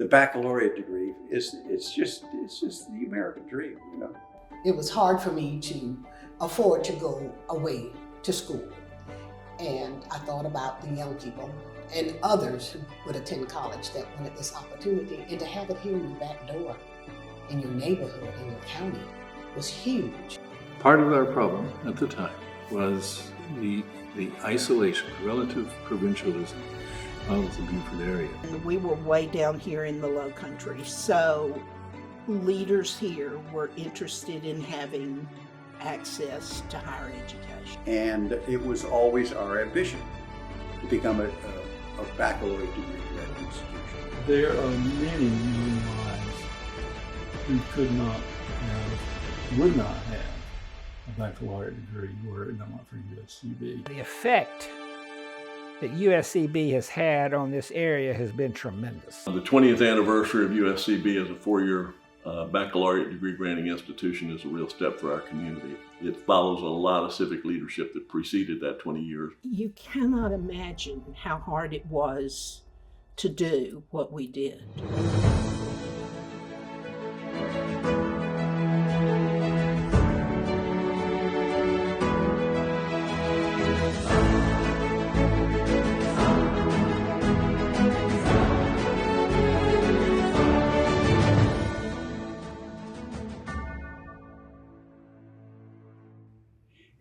The baccalaureate degree it's just the American dream, you know. It was hard for me to afford to go away to school. And I thought about the young people and others who would attend college that wanted this opportunity. And to have it here in your back door, in your neighborhood, in your county, was huge. Part of our problem at the time was the isolation, relative provincialism of the Buford area. And we were way down here in the low country, so leaders here were interested in having access to higher education. And it was always our ambition to become a baccalaureate degree graduate institution. There are many young lives who could not have, would not have a baccalaureate degree were it not for USCB. The effect that USCB has had on this area has been tremendous. The 20th anniversary of USCB as a four-year baccalaureate degree granting institution is a real step for our community. It follows a lot of civic leadership that preceded that 20 years. You cannot imagine how hard it was to do what we did.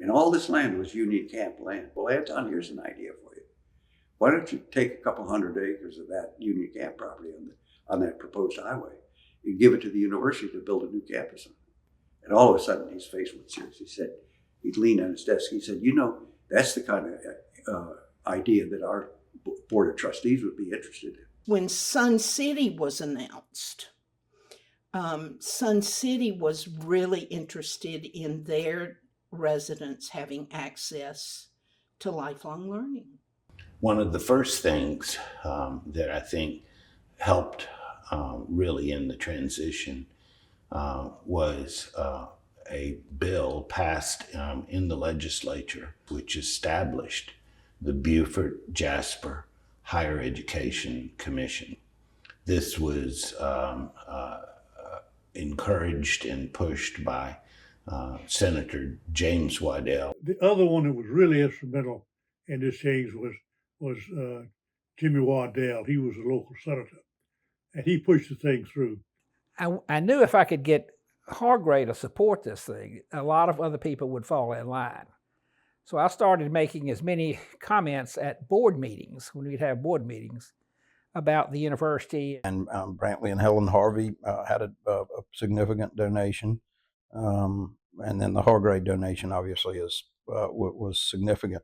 And all this land was Union Camp land. Well, Anton, here's an idea for you. Why don't you take a couple hundred acres of that Union Camp property on that proposed highway and give it to the university to build a new campus on it? And all of a sudden, his face went serious. He said, he'd lean on his desk. He said, you know, that's the kind of idea that our board of trustees would be interested in. When Sun City was announced, Sun City was really interested in their residents having access to lifelong learning. One of the first things that I think helped really in the transition was a bill passed in the legislature which established the Beaufort-Jasper Higher Education Commission. This was encouraged and pushed by Senator James Waddell. The other one that was really instrumental in this change was Jimmy Waddell. He was a local senator, and he pushed the thing through. I knew if I could get Hargray to support this thing, a lot of other people would fall in line. So I started making as many comments at board meetings, when we'd have board meetings, about the university. And Brantley and Helen Harvey had a significant donation. And then the Hargray donation obviously was significant.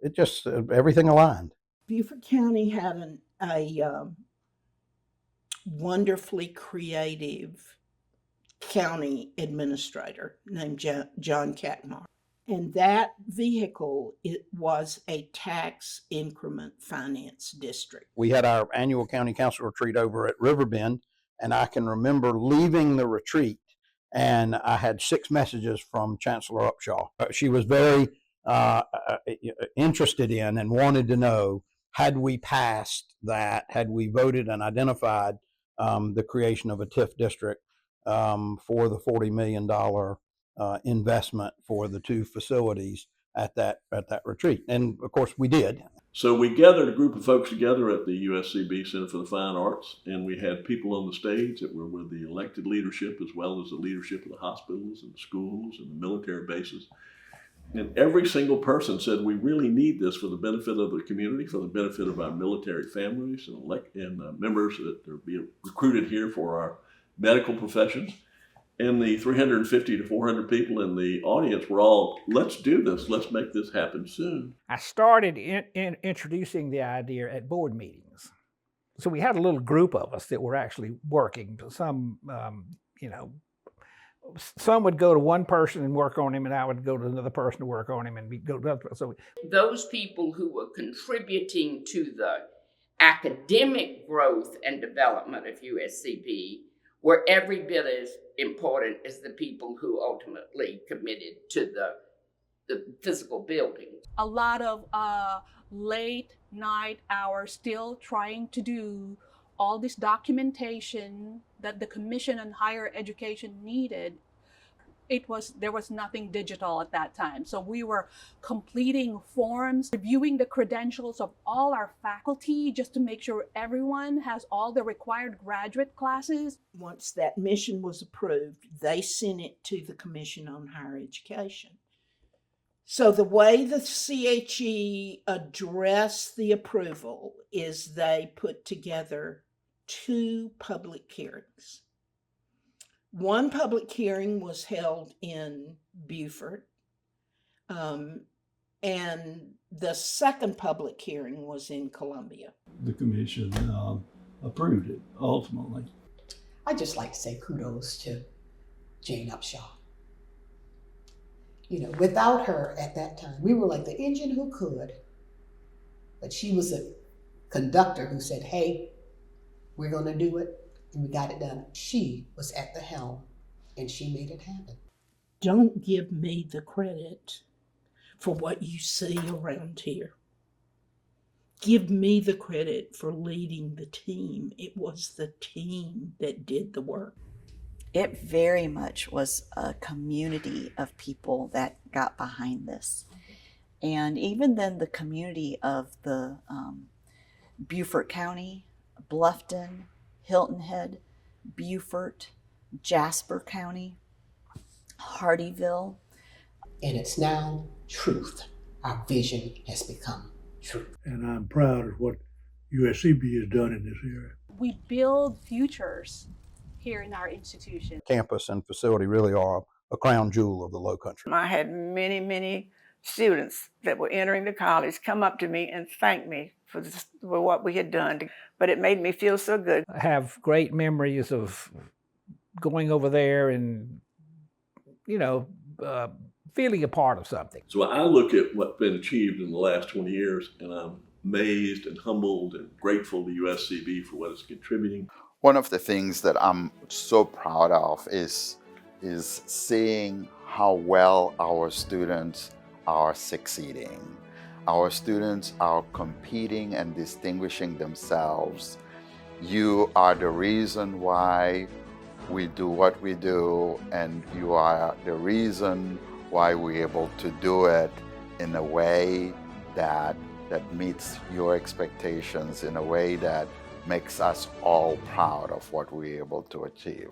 It just, everything aligned. Beaufort County had a wonderfully creative county administrator named John Catmar. And that vehicle, it was a tax increment finance district. We had our annual county council retreat over at Riverbend, and I can remember leaving the retreat and I had 6 messages from Chancellor Upshaw. She was very interested in and wanted to know, had we passed that, had we voted and identified the creation of a TIF district for the $40 million investment for the 2 facilities at that retreat. And of course we did. So we gathered a group of folks together at the USCB Center for the Fine Arts, and we had people on the stage that were with the elected leadership as well as the leadership of the hospitals and the schools and the military bases. And every single person said, we really need this for the benefit of the community, for the benefit of our military families and members that are being recruited here for our medical professions. And the 350 to 400 people in the audience were all, let's do this, let's make this happen soon. I started introducing the idea at board meetings. So we had a little group of us that were actually working. Some, some would go to one person and work on him, and I would go to another person to work on him, and we'd go to another. So those people who were contributing to the academic growth and development of USCB were every bit as important as the people who ultimately committed to the physical building. A lot of late night hours still trying to do all this documentation that the Commission on Higher Education needed. There was nothing digital at that time. So we were completing forms, reviewing the credentials of all our faculty just to make sure everyone has all the required graduate classes. Once that mission was approved, they sent it to the Commission on Higher Education. So the way the CHE addressed the approval is they put together 2 public hearings. One public hearing was held in Beaufort, and the second public hearing was in Columbia. The commission approved it ultimately. I just like to say kudos to Jane Upshaw. You know, without her at that time, we were like the engine who could, but she was a conductor who said, hey, we're going to do it. And we got it done. She was at the helm and she made it happen. Don't give me the credit for what you see around here. Give me the credit for leading the team. It was the team that did the work. It very much was a community of people that got behind this. And even then, the community of the Beaufort County, Bluffton, Hilton Head, Beaufort, Jasper County, Hardeeville. And it's now truth. Our vision has become truth. And I'm proud of what USCB has done in this area. We build futures here in our institution. Campus and facility really are a crown jewel of the Low Country. I had many students that were entering the college come up to me and thank me for what we had done. But it made me feel so good. I have great memories of going over there and, feeling a part of something. So I look at what's been achieved in the last 20 years, and I'm amazed and humbled and grateful to USCB for what it's contributing. One of the things that I'm so proud of is seeing how well our students are succeeding. Our students are competing and distinguishing themselves. You are the reason why we do what we do, and you are the reason why we're able to do it in a way that meets your expectations, in a way that makes us all proud of what we're able to achieve.